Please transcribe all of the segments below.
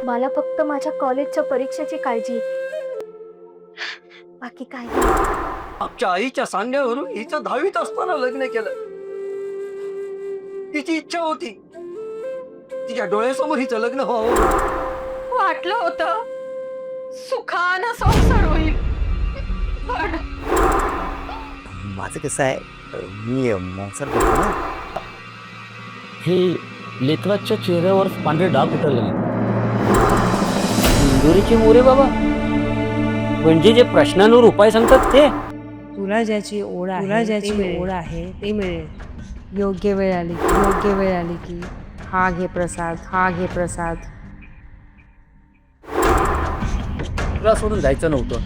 मला फक्त माझ्या कॉलेजच्या परीक्षेची काळजी, बाकी काही नाही. आमच्या आईच्या सांगण्यावरून हिचं 10वीत असताना लग्न केलं. तिची इच्छा होती तिच्या डोळ्यासमोर हिचं लग्न व्हावं. वाटलं होतं सुखानं संसार होईल, पण माझं कसं आहे, मी मांसाहार करतो ना. हे लेकराच्या चेहऱ्यावर पांढरे डाग उतरले. इंदोरीचे मोरे बाबा म्हणजे जे प्रश्नांवर उपाय सांगतात ते. तुला ज्याची ओढ आहे ते मिळेल. योग्य वेळ आली की हा घे प्रसाद. तुला सोडून जायचं नव्हतं,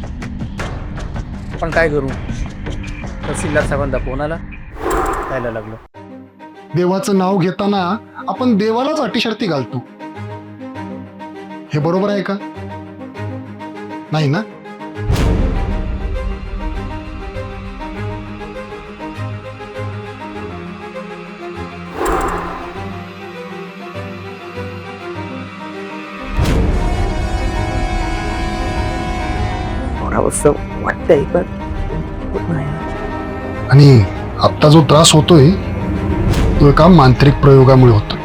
पण काय करू, तहसीलदार साहेबांचा फोन आला, जायला लागलो. देवाचं नाव घेताना आपण देवालाच अटीशर्ती घालतो. हे बरोबर आहे का? नाही ना? थोडावंसं वाटतंय पण होत नाही. आणि आत्ता जो त्रास होतोय तो एका मांत्रिक प्रयोगामुळे होतो.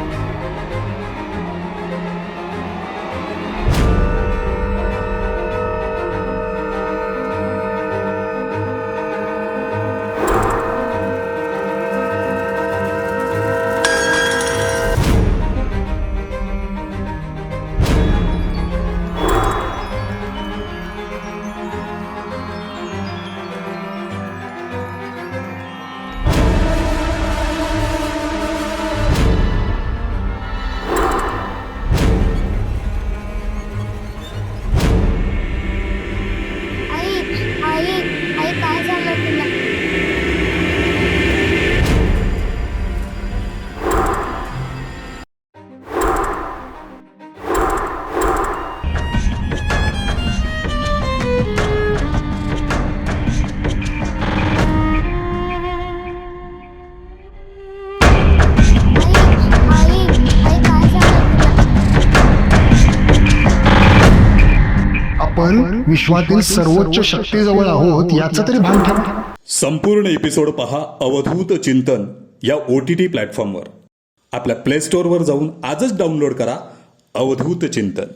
आई काय झालं तुला? आपण विश्वातील सर्वोच्च शक्तीजवळ आहोत याचं तरी भान ठेवा. संपूर्ण एपिसोड पहा अवधूत चिंतन या OTT प्लॅटफॉर्मवर. आपल्या प्ले स्टोअरवर जाऊन आजच डाउनलोड करा अवधूत चिंतन.